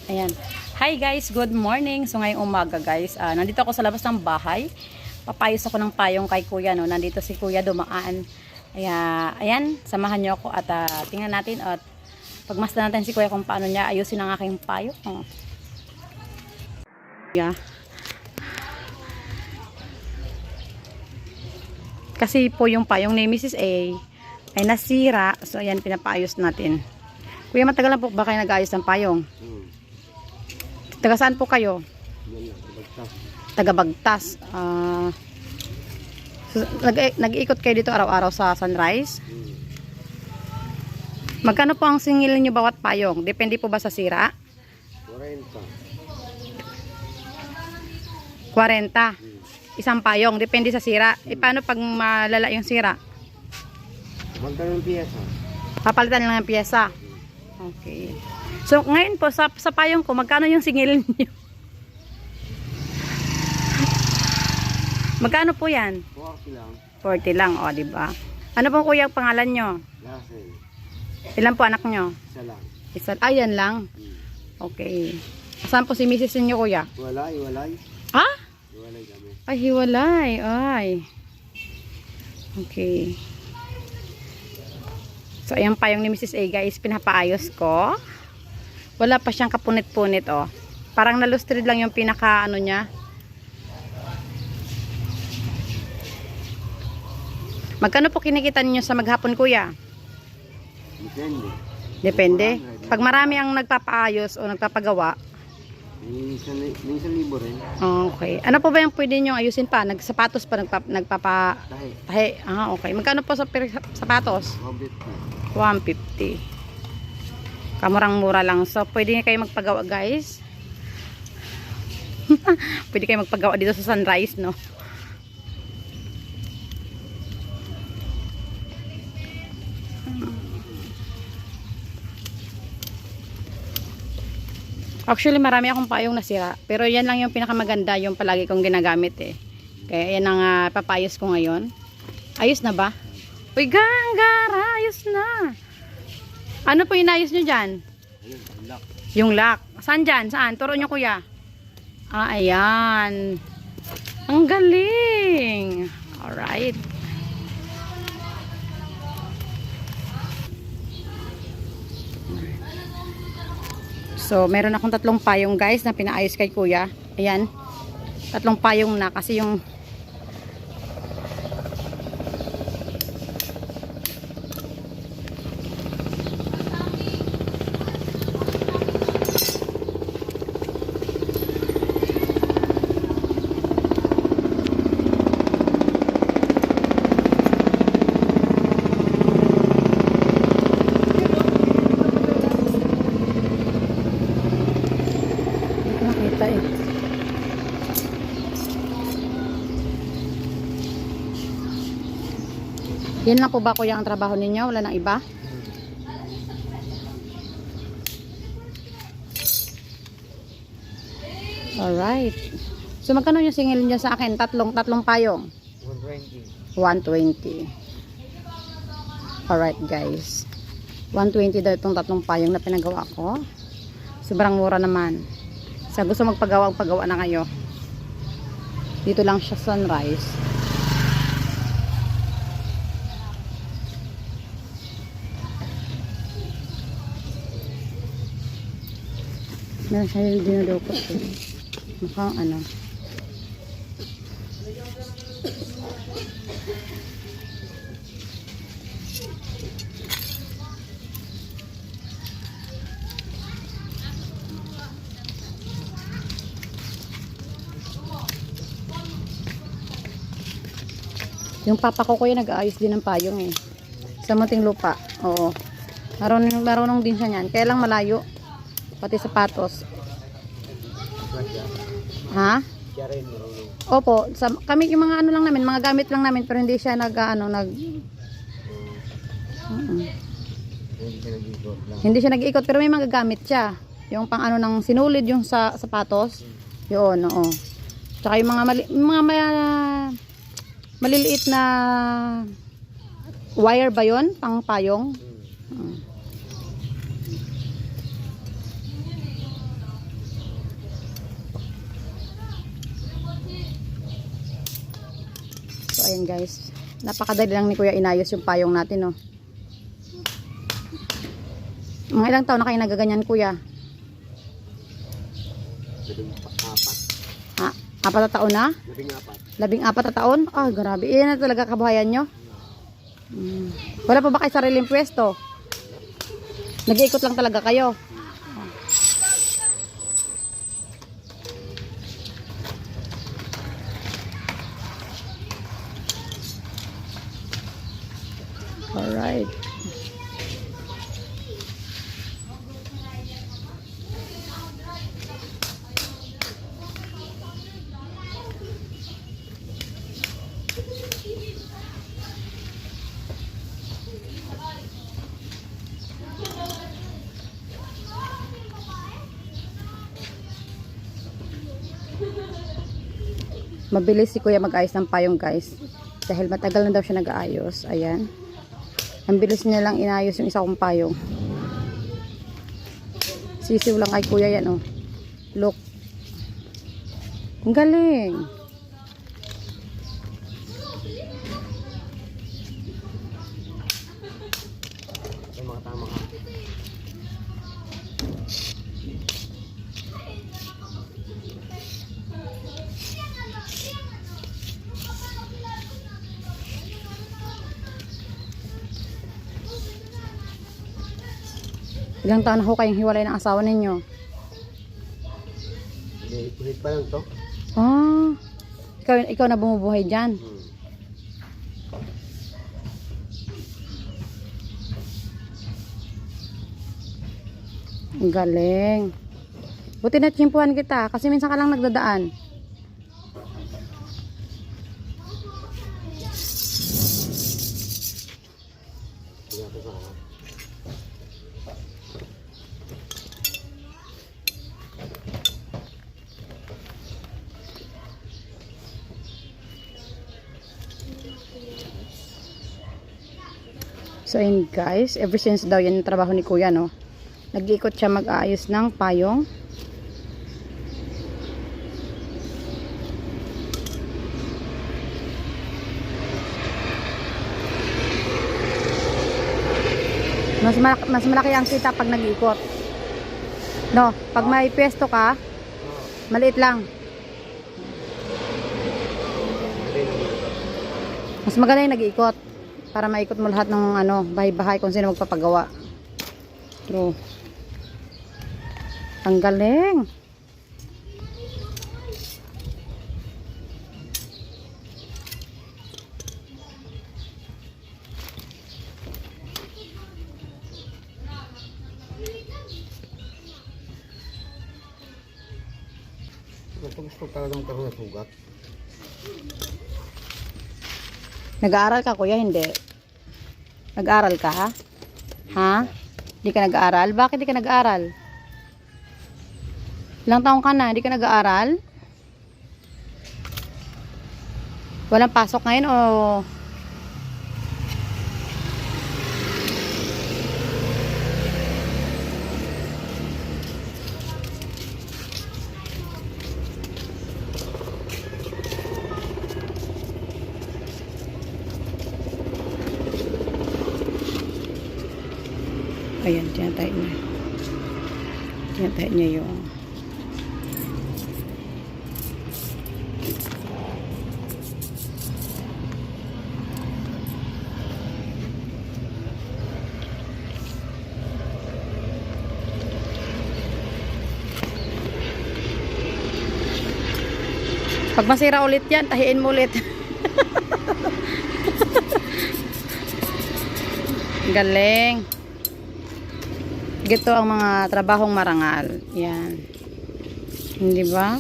Ayan. Hi guys, good morning. So ngayong umaga guys, nandito ako sa labas ng bahay. Papayos ako ng payong kay kuya. No? Nandito si kuya dumaan. Ayan, samahan niyo ako at tingnan natin at pagmasdan natin si kuya kung paano niya ayusin ang aking payong. Yeah. Kasi po yung payong ni Mrs. A ay nasira. So ayan, pinapaayos natin. Kuya, matagal na po ba kayo nag-ayos ng payong? Taga saan po kayo? Taga Bagtas. So, nag-iikot kayo dito araw-araw sa Sunrise? Magkano po ang singil niyo bawat payong? Depende po ba sa sira? 40. Isang payong, depende sa sira. Paano pag malala yung sira? Magkano ng piyesa? Papalitan lang ng piyesa. Okay. So, ngayon po, sa payong ko, magkano yung singil niyo? Magkano po yan? 40 lang. 40 lang, o, diba? Ano pong kuya ang pangalan nyo? Lasel. Ilan po anak nyo? Isa lang. Isa, ayan lang. Okay. Saan po si Mrs. niyo, kuya? Walay. Ha? Walay kami. Ay, hiwalay. Ay. Okay. So, ayan pa yung ni Mrs. A, guys. Pinapaayos ko. Wala pa siyang kapunit-punit, oh. Parang nalustrid lang yung pinaka, ano niya. Magkano po kinikita niyo sa maghapon, kuya? Depende. Depende. Pag marami ang nagpapaayos o nagpapagawa. Minsan libo rin. Okay. Ano po ba yung pwede nyo ayusin pa? Nagsapatos pa, Tahi. tahi. Okay. Magkano po sa sapatos? 150. 150. Kamurang-mura lang. So, pwede kayo magpagawa, guys. Pwede kayo magpagawa dito sa Sunrise, no? Actually, marami akong payong nasira. Pero yan lang yung pinakamaganda, yung palagi kong ginagamit eh. Kaya yan ang papayos ko ngayon. Ayos na ba? Uy, Ganggara! Ayos na! Ano po inayos nyo dyan? Ayun, lock. Yung lock. Saan dyan? Saan? Turo nyo, kuya. Ayan. Ang galing! Alright. So, meron akong 3 payong guys na pinaayos kay kuya. Ayan. 3 payong na kasi yung nakita eh. Yan lang po ba kuya ang trabaho ninyo? Wala nang iba? Alright. So magkano yung singil niya sa akin? Tatlong payong? 120. 120. Alright guys. 120 daw itong 3 payong na pinagawa ko. Sobrang mura naman. Sa gusto magpagawa na kayo. Dito lang siya Sunrise. Meron siya yung dinudukot eh. Mukhang ano. Yung papa ko kuya nag-aayos din ng payong eh. Sa munting lupa. Oo. Marunong din siya niyan. Kaya lang malayo. Pati sapatos. Ha? Siya rin marunong. Opo. Kami yung mga ano lang namin. Mga gamit lang namin. Pero hindi siya hindi siya nag-ikot. Pero may mga gamit siya. Yung pang ano ng sinulid yung sa sapatos. Yun. Oo. Tsaka yung maliliit na wire ba yun? Pang payong? ayan guys. Napakadali lang ni Kuya inayos yung payong natin, no. Mga ilang taon na kayo nagaganyan, Kuya? Apat. Ha? 4 na taon na? 14 na taon? Ah, grabe. Iyan na talaga kabuhayan nyo? Wala pa ba kayo sariling pwesto? Nag-iikot lang talaga kayo? Alright. Mabilis si Kuya mag-ayos ng payong guys. Dahil matagal na daw siya nag-aayos. Ayan. Ang bilis niya lang inayos yung isa kong payong. Sisiw lang kay Kuya yan, oh. Look. Ang galing. Ay, mga tama ka. Ilang taon na ho kayong hiwalay ng asawa ninyo? Hindi, kulit pa lang to. Ah, ikaw na bumubuhay dyan. Ang galing. Buti na tsimpuhan kita kasi minsan ka lang nagdadaan. Hindi ako sa ako. So ayun guys, ever since daw yan yung trabaho ni Kuya, no. Nag-iikot siya mag-aayos ng payong. Mas malaki ang kita pag nag-iikot. No, pag may pwesto ka, maliit lang. Mas maganda yung nag-iikot para maikot mo lahat ng ano, bahay-bahay kung sino magpapagawa. True. Ang galing. Gusto talaga magkaroon ng sugat. Nag-aaral ka, Kuya? Hindi. Nag-aaral ka, ha? Ha? Hindi ka nag-aaral? Bakit hindi ka nag-aaral? Ilang taong ka na? Hindi ka nag-aaral? Walang pasok ngayon o... Ayan, tinatay niya. Tinatay niya yung... Pag masira ulit yan, tahiin mo ulit. Galing. Gito ang mga trabahong marangal. Yan. Hindi ba?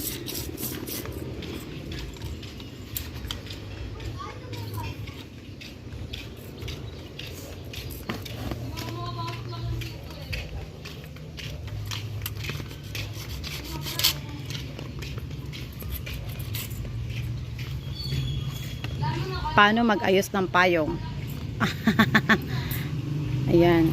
Paano mag-ayos ng payong? Ayan.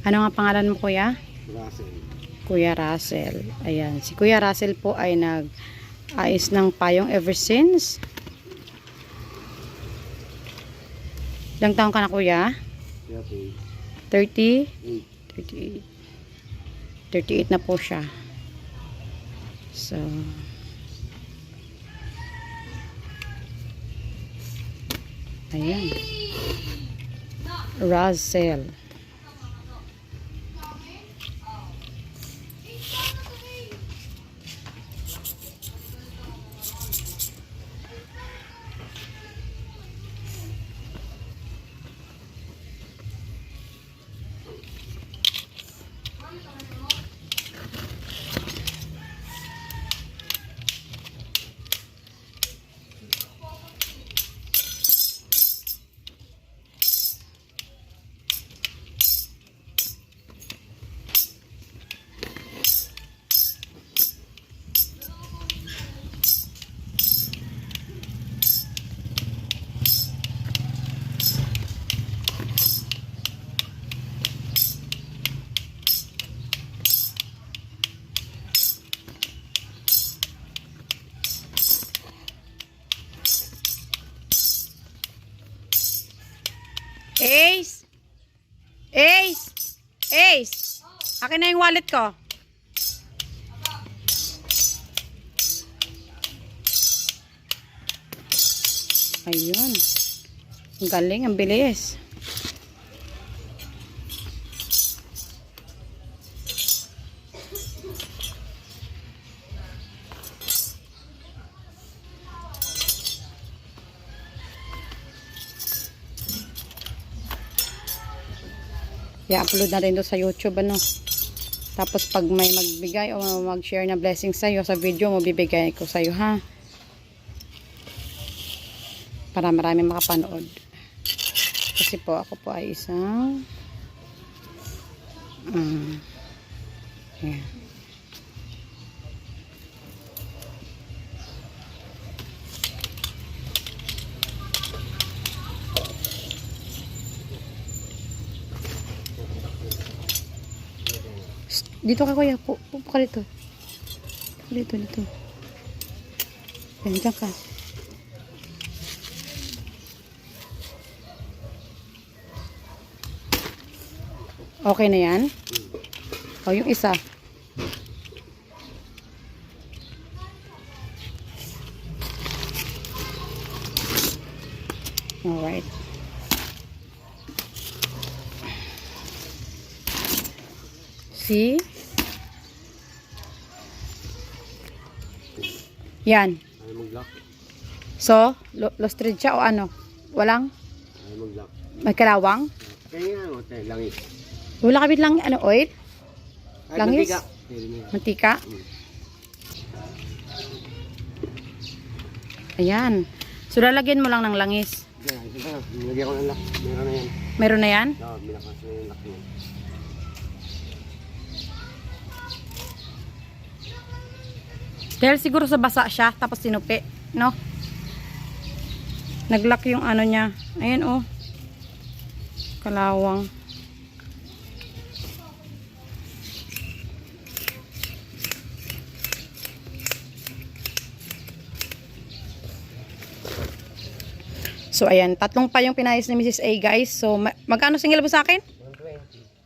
Ano nga pangalan mo, Kuya? Russell. Kuya Russell. Ayan, si Kuya Russell po ay nag-ayos ng payong ever since. Ilang taon ka na, Kuya? Okay. 30? 8. 38 na po siya. So, ayan. Russell. Ace! Ace! Ace! Akin na yung wallet ko. Ayun. Ang galing, ang bilis. I-upload na rin doon sa YouTube, ano. Tapos pag may magbigay o mag-share na blessing sa'yo sa video mo, bibigay ko sa'yo, ha. Para marami makapanood. Kasi po, ako po ay isang ayan. Dito ka, Kuya. Pupo ka dito. Dito. Yan, dyan ka. Okay na yan? O, yung isa. Alright. See? Yan. Ayaw mag-lock. So, lost thread siya o ano? Walang? Ayaw mag-lock. May kalawang? Kaya nga, hotel, langis. Wala kabit lang, ano, oil? Ay, Langis? mantika. Mantika? Ayan. So, lalagyan mo lang ng langis. Yan, ito na. Nilagyan ko ng lock. Meron na yan. Meron na yan? Oo, binakas na yung lock niya. Dahil siguro sa basa siya, tapos sinupi, no? Naglock yung ano niya. Ayan, oh. Kalawang. So, ayan. Tatlong pa yung pinayos ni Mrs. A, guys. So, magkano single ba sa akin?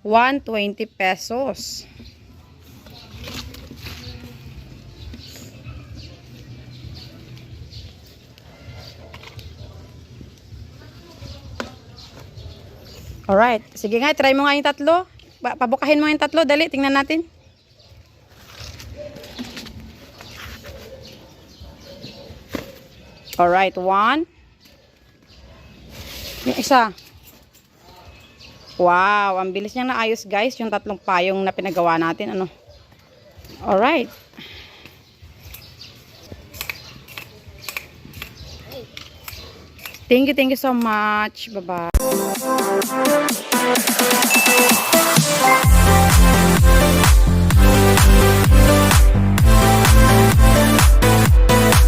120. 120 pesos. Alright. Sige nga, try mo nga yung tatlo. Pabukahin mo yung tatlo. Dali, tingnan natin. Alright, one. Yung isa. Wow, ang bilis niyang naayos, guys. Yung tatlong payong na pinagawa natin. Ano? Alright. Thank you so much. Bye-bye.